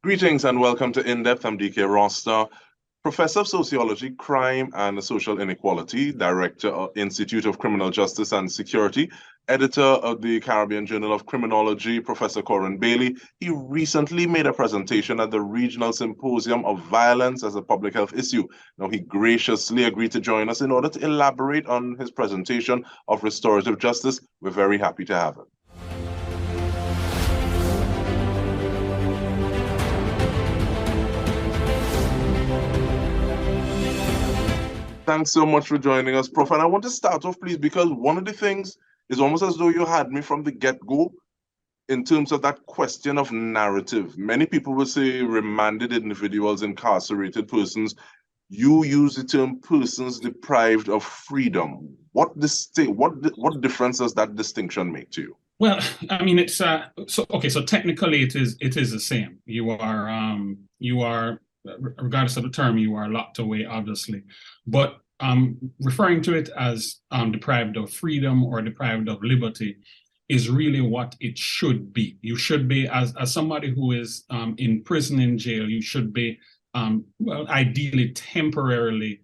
Greetings and welcome to In-Depth. I'm Dike Rostant, Professor of Sociology, Crime and Social Inequality, Director of Institute of Criminal Justice and Security, Editor of the Caribbean Journal of Criminology, Professor Corin Bailey. He recently made a presentation at the Regional Symposium of Violence as a Public Health Issue. Now, he graciously agreed to join us in order to elaborate on his presentation of restorative justice. We're very happy to have him. Thanks so much for joining us, Prof. And I want to start off, please, because one of the things is almost as though you had me from the get-go in terms of that question of narrative. Many people will say remanded individuals, incarcerated persons. You use the term persons deprived of freedom. What difference does that distinction make to you? Well, I mean, it's so technically it is the same. You are regardless of the term, you are locked away, obviously. But referring to it as deprived of freedom or deprived of liberty is really what it should be. You should be, as somebody who is in prison, in jail, you should be, well, ideally temporarily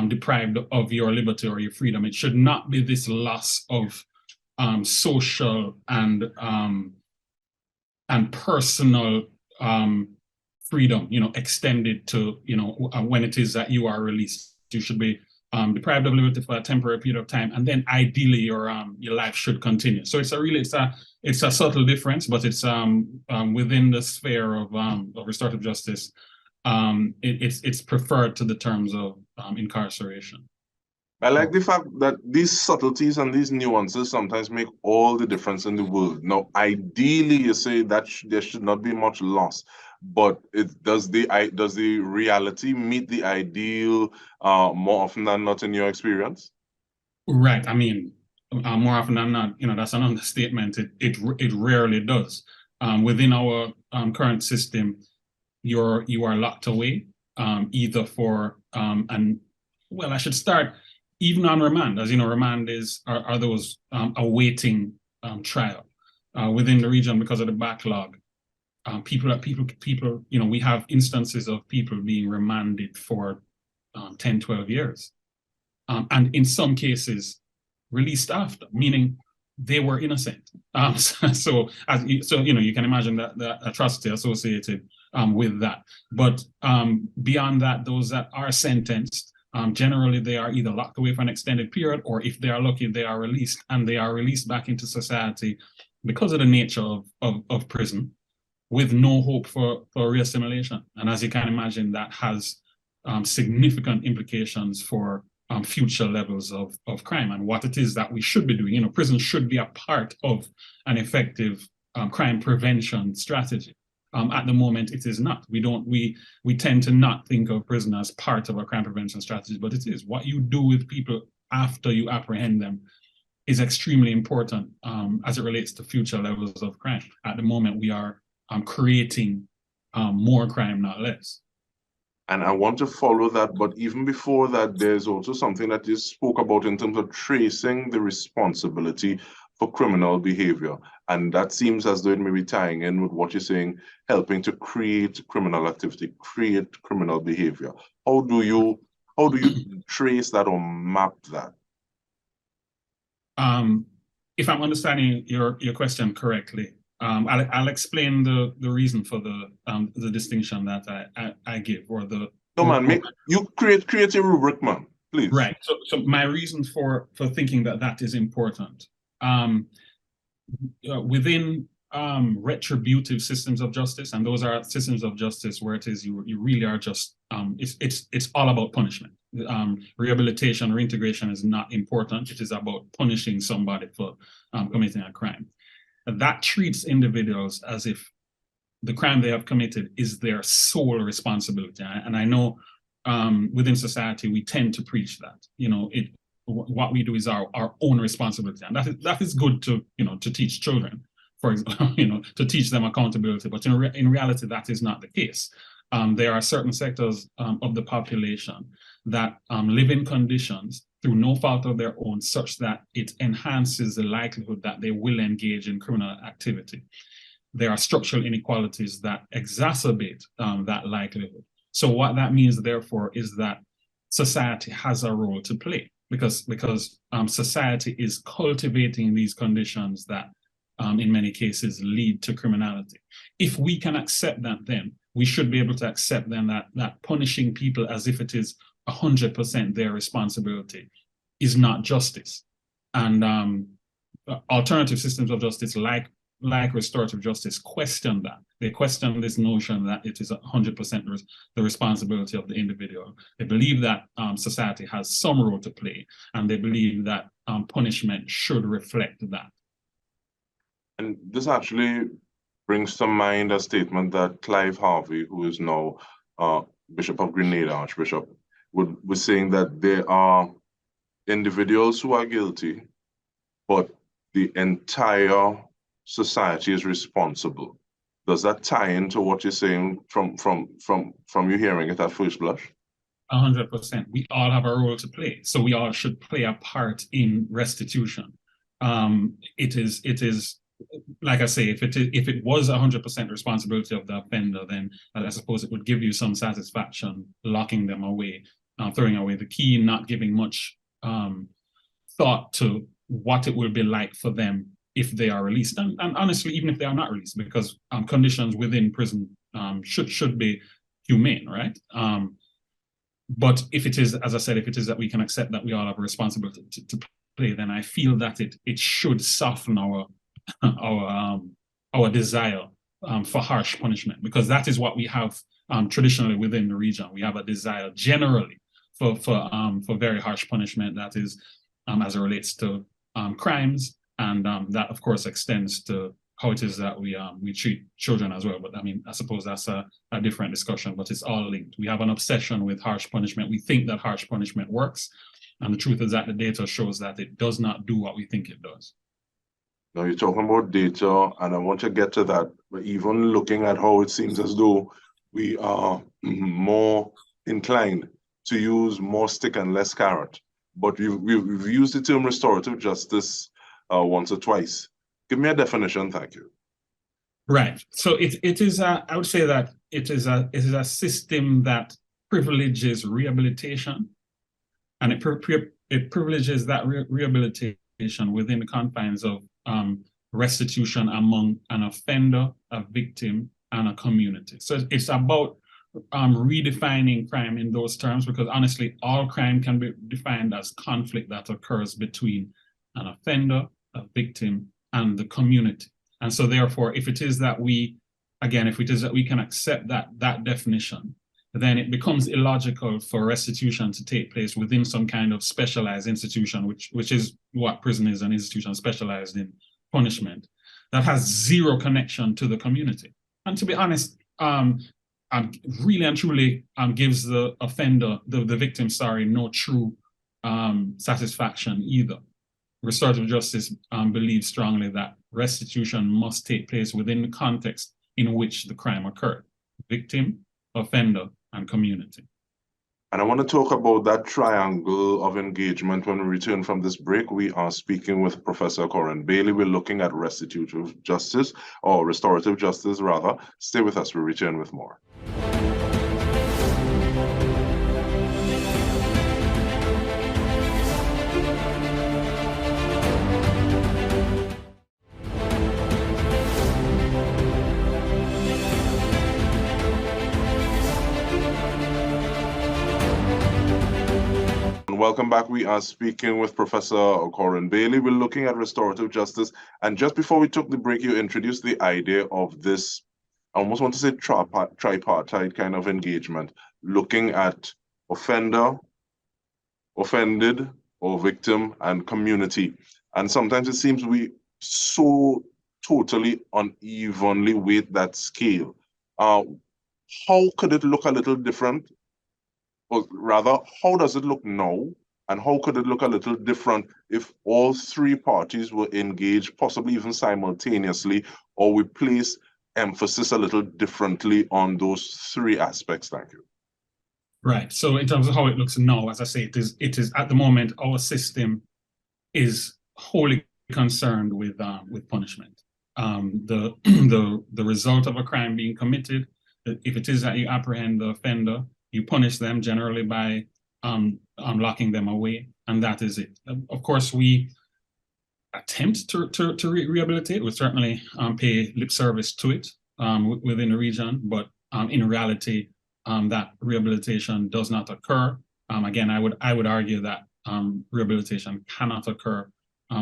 deprived of your liberty or your freedom. It should not be this loss of social and personal freedom, extended to, when it is that you are released. You should be deprived of liberty for a temporary period of time, and then ideally your life should continue. So it's a subtle difference, but it's within the sphere of restorative justice. It's preferred to the terms of incarceration. I like the fact that these subtleties and these nuances sometimes make all the difference in the world. Now, ideally, you say that there should not be much loss, but does the reality meet the ideal more often than not in your experience? Right. I mean, more often than not, that's an understatement. It rarely does. Within our current system, you are locked away either for I should start. Even on remand, as you know, remand are those awaiting trial within the region because of the backlog. People, we have instances of people being remanded for 10, 12 years. And in some cases, released after, meaning they were innocent. So you can imagine the atrocity associated with that. But beyond that, those that are sentenced, generally, they are either locked away for an extended period, or if they are lucky, they are released, and they are released back into society because of the nature of prison, with no hope for reassimilation. And as you can imagine, that has significant implications for future levels of crime and what it is that we should be doing. Prison should be a part of an effective crime prevention strategy. At the moment, it is not. We tend to not think of prison as part of a crime prevention strategy, but it is. What you do with people after you apprehend them is extremely important as it relates to future levels of crime. At the moment, we are creating more crime, not less. And I want to follow that, but even before that, there's also something that you spoke about in terms of tracing the responsibility for criminal behavior. And that seems as though it may be tying in with what you're saying, helping to create criminal activity, create criminal behavior. How do you trace that or map that? If I'm understanding your question correctly, I'll explain the reason for the distinction that I give, or the. No, man, you create a rubric, man, please. Right. So my reason for thinking that is important. Within retributive systems of justice, and those are systems of justice where it is you really are just it's all about punishment. Rehabilitation, reintegration is not important. It is about punishing somebody for committing a crime. That treats individuals as if the crime they have committed is their sole responsibility. And I know within society we tend to preach that. What we do is our own responsibility, and that is good to teach children, for example, to teach them accountability. But in reality, that is not the case. There are certain sectors of the population that live in conditions through no fault of their own, such that it enhances the likelihood that they will engage in criminal activity. there are structural inequalities that exacerbate that likelihood. So what that means, therefore, is that society has a role to play because society is cultivating these conditions that in many cases lead to criminality. If we can accept that, then we should be able to accept then that punishing people as if it is 100% their responsibility is not justice. And alternative systems of justice like restorative justice question that. They question this notion that it is 100% the responsibility of the individual. They believe that society has some role to play, and they believe that punishment should reflect that. And this actually brings to mind a statement that Clive Harvey, who is now Bishop of Grenada, Archbishop, was saying that there are individuals who are guilty, but the entire society is responsible. Does that tie into what you're saying from you hearing it at first blush? 100%. We all have a role to play, so we all should play a part in restitution. It is like I say, if it was 100% responsibility of the offender, then I suppose it would give you some satisfaction locking them away, throwing away the key, not giving much thought to what it will be like for them if they are released, and honestly, even if they are not released, because conditions within prison should be humane, right? But if it is, as I said, if it is that we can accept that we all have a responsibility to play, then I feel that it should soften our desire for harsh punishment, because that is what we have traditionally within the region. We have a desire generally for very harsh punishment that is as it relates to crimes. And that, of course, extends to how it is that we treat children as well. But I mean, I suppose that's a different discussion, but it's all linked. We have an obsession with harsh punishment. We think that harsh punishment works. And the truth is that the data shows that it does not do what we think it does. Now, you're talking about data, and I want to get to that. But even looking at how it seems as though we are more inclined to use more stick and less carrot. But we've used the term restorative justice once or twice. Give me a definition, thank you. Right. So it is I would say that it is a system that privileges rehabilitation, and it privileges that rehabilitation within the confines of restitution among an offender, a victim, and a community. So it's about redefining crime in those terms, because honestly, all crime can be defined as conflict that occurs between an offender, a victim, and the community. And so therefore, if it is that we can accept that definition, then it becomes illogical for restitution to take place within some kind of specialized institution, which is what prison is, an institution specialized in punishment, that has zero connection to the community. And to be honest, really and truly gives the offender, the victim, no true satisfaction either. Restorative justice believes strongly that restitution must take place within the context in which the crime occurred: victim, offender, and community. And I want to talk about that triangle of engagement when we return from this break. We are speaking with Professor Corin Bailey. We're looking at restitutive justice, or restorative justice rather. Stay with us, we'll return with more. Welcome back. We are speaking with Professor Corin Bailey. We're looking at restorative justice. And just before we took the break, you introduced the idea of this, I almost want to say tripartite kind of engagement, looking at offender, offended, or victim, and community. And sometimes it seems we so totally unevenly weight that scale. How could it look a little different? Or rather, how does it look now? And how could it look a little different if all three parties were engaged, possibly even simultaneously, or we place emphasis a little differently on those three aspects? Thank you. Right. So in terms of how it looks now, as I say, it is at the moment, our system is wholly concerned with punishment. the result of a crime being committed. If it is that you apprehend the offender, you punish them generally by locking them away, and that is it. Of course, we attempt to rehabilitate. We certainly pay lip service to it within the region, but in reality, that rehabilitation does not occur. Again, I would argue that rehabilitation cannot occur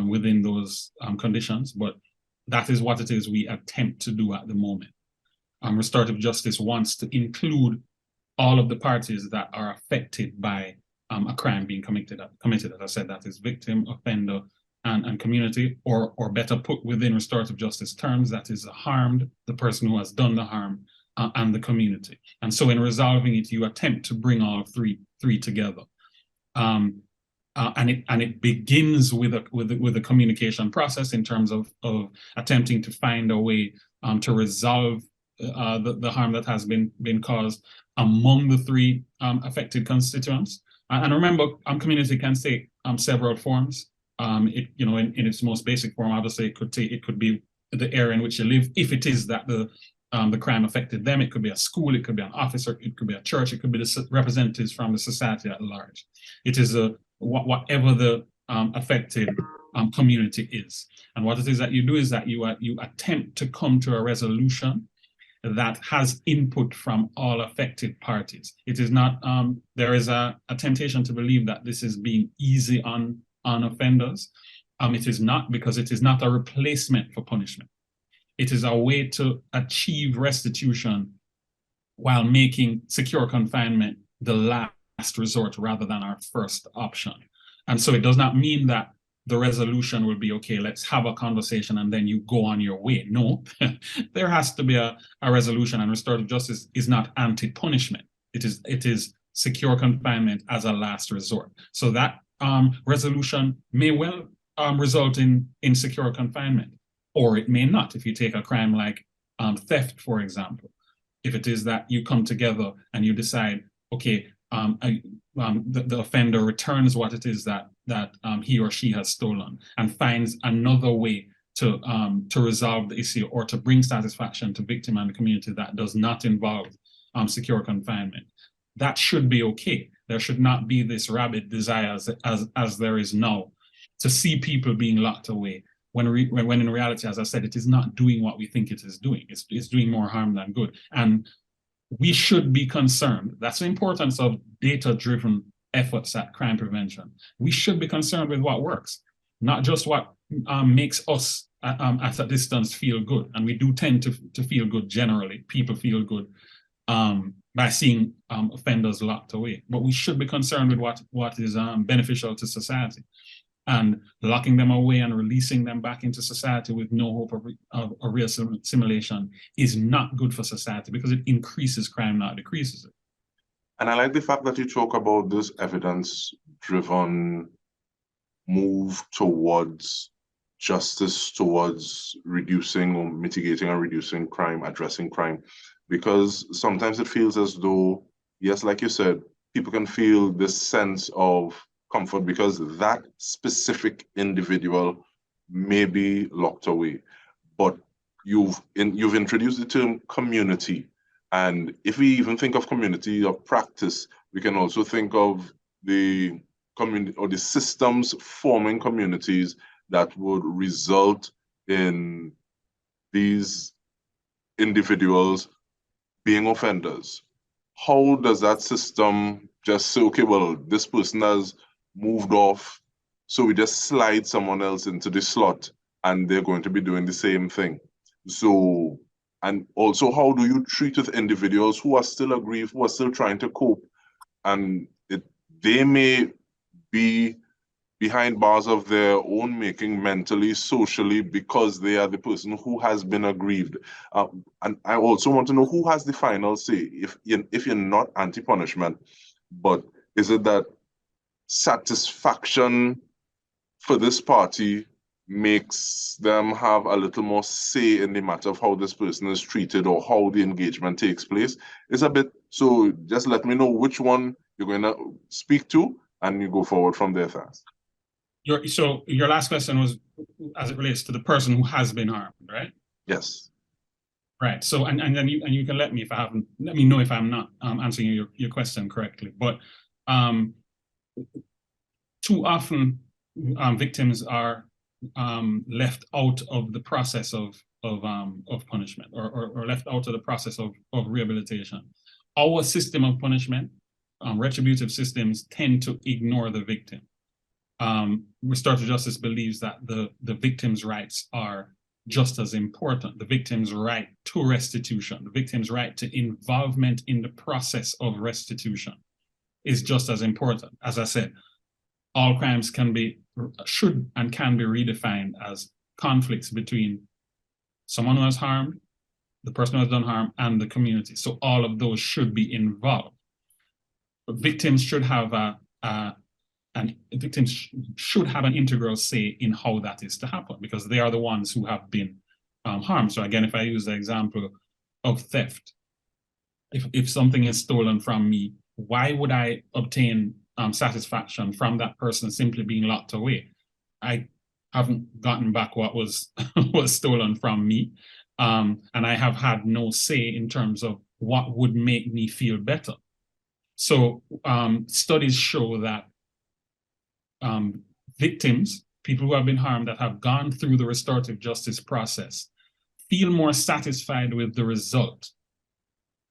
within those conditions, but that is what it is we attempt to do at the moment. Restorative justice wants to include all of the parties that are affected by a crime being committed. As I said, that is victim, offender, and community, or better put within restorative justice terms, that is the harmed, the person who has done the harm, and the community. And so in resolving it, you attempt to bring all three together. And it begins with a communication process in terms of attempting to find a way to resolve the harm that has been caused among the three affected constituents. And remember, community can take several forms. In its most basic form, obviously, it could be the area in which you live. If it is that the crime affected them, it could be a school, it could be an office, or it could be a church, it could be the representatives from the society at large. It is whatever the affected community is. And what it is that you do is that you attempt to come to a resolution that has input from all affected parties. It is not, there is a temptation to believe that this is being easy on offenders. It is not, because it is not a replacement for punishment. It is a way to achieve restitution while making secure confinement the last resort rather than our first option. And so it does not mean that the resolution will be, okay, let's have a conversation and then you go on your way. No, there has to be a resolution, and restorative justice is not anti-punishment. It is secure confinement as a last resort. So that resolution may well result in secure confinement, or it may not. If you take a crime like theft, for example, if it is that you come together and you decide, okay, the offender returns what it is that he or she has stolen and finds another way to resolve the issue or to bring satisfaction to victim and the community that does not involve secure confinement, that should be okay. There should not be this rabid desire as there is now to see people being locked away, when in reality, as I said, it is not doing what we think it is doing. It's doing more harm than good. And we should be concerned. That's the importance of data-driven efforts at crime prevention. We should be concerned with what works, not just what makes us at a distance feel good. And we do tend to feel good generally. People feel good by seeing offenders locked away. But we should be concerned with what is beneficial to society. And locking them away and releasing them back into society with no hope of reassimilation is not good for society, because it increases crime, not decreases it. And I like the fact that you talk about this evidence-driven move towards justice, towards reducing or mitigating and reducing crime, addressing crime, because sometimes it feels as though, yes, like you said, people can feel this sense of comfort because that specific individual may be locked away. But you've introduced the term community. And if we even think of community of practice, we can also think of the community or the systems forming communities that would result in these individuals being offenders. How does that system just say, okay, well, this person has moved off, so we just slide someone else into the slot and they're going to be doing the same thing? So, and also, how do you treat with individuals who are still aggrieved, who are still trying to cope, and they may be behind bars of their own making mentally, socially, because they are the person who has been aggrieved? And I also want to know who has the final say. If you're not anti-punishment, but is it that satisfaction for this party makes them have a little more say in the matter of how this person is treated or how the engagement takes place? It's a bit, so just let me know which one you're going to speak to and you go forward from there. Thanks. So your last question was as it relates to the person who has been harmed, right? Yes. Right. So, and then you can let me know if I'm not answering your question correctly. But too often, victims are left out of the process of punishment, or left out of the process of rehabilitation. Our system of punishment, retributive systems, tend to ignore the victim. Restorative justice believes that the victim's rights are just as important. The victim's right to restitution, the victim's right to involvement in the process of restitution is just as important. As I said, all crimes should and can be redefined as conflicts between someone who has harmed, the person who has done harm, and the community. So all of those should be involved. But victims should have an integral say in how that is to happen, because they are the ones who have been harmed. So again, if I use the example of theft, if something is stolen from me, why would I obtain satisfaction from that person simply being locked away? I haven't gotten back what was stolen from me, and I have had no say in terms of what would make me feel better. So studies show that victims, people who have been harmed that have gone through the restorative justice process, feel more satisfied with the result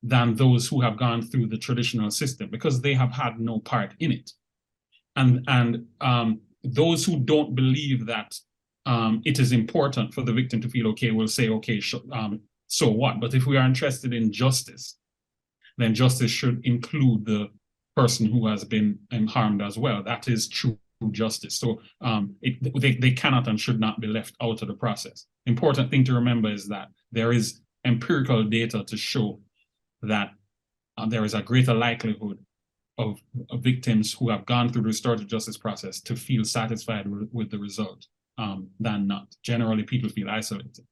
than those who have gone through the traditional system, because they have had no part in it. And those who don't believe that it is important for the victim to feel okay will say, okay, so what? But if we are interested in justice, then justice should include the person who has been harmed as well. That is true justice. So they cannot and should not be left out of the process. Important thing to remember is that there is empirical data to show that there is a greater likelihood of victims who have gone through the restorative justice process to feel satisfied with the result than not. Generally, people feel isolated.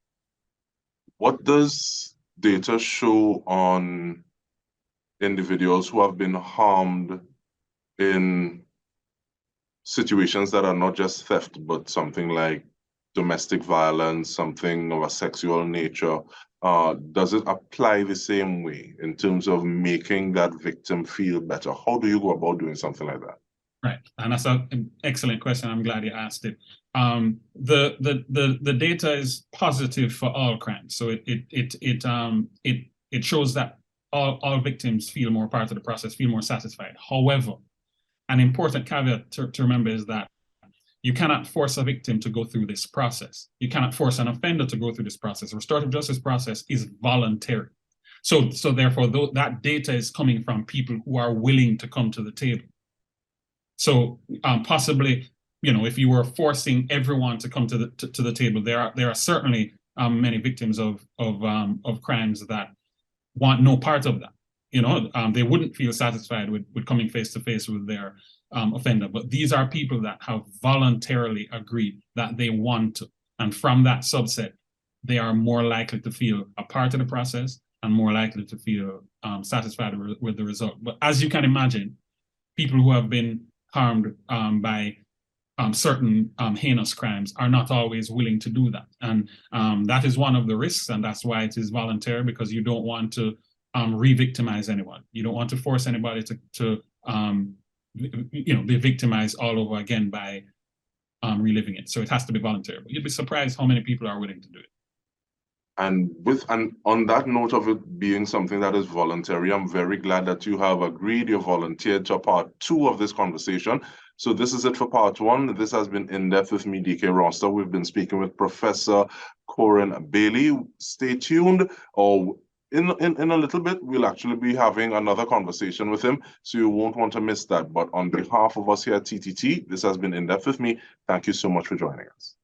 What does data show on individuals who have been harmed in situations that are not just theft, but something like domestic violence, something of a sexual nature? Does it apply the same way in terms of making that victim feel better? How do you go about doing something like that? Right, and that's an excellent question. I'm glad you asked it. The data is positive for all crimes, so it shows that all victims feel more part of the process, feel more satisfied. However, an important caveat to remember is that you cannot force a victim to go through this process. You cannot force an offender to go through this process. The restorative justice process is voluntary. So therefore, that data is coming from people who are willing to come to the table. So possibly, if you were forcing everyone to come to the table, there are certainly many victims of crimes that want no part of that. They wouldn't feel satisfied with coming face to face with their offender. But these are people that have voluntarily agreed that they want to, and from that subset, they are more likely to feel a part of the process and more likely to feel satisfied with the result. But as you can imagine, people who have been harmed by certain heinous crimes are not always willing to do that. And that is one of the risks, and that's why it is voluntary, because you don't want to re-victimize anyone. You don't want to force anybody to be victimized all over again by reliving it. So it has to be voluntary. But you'd be surprised how many people are willing to do it. And on that note of it being something that is voluntary, I'm very glad that you have agreed, you volunteered to part 2 of this conversation. So this is it for part 1. This has been In Depth with me, Dike Rostant. We've been speaking with Professor Corin Bailey. Stay tuned, or in a little bit, we'll actually be having another conversation with him, so you won't want to miss that. But on behalf of us here at TTT, this has been In Depth with me. Thank you so much for joining us.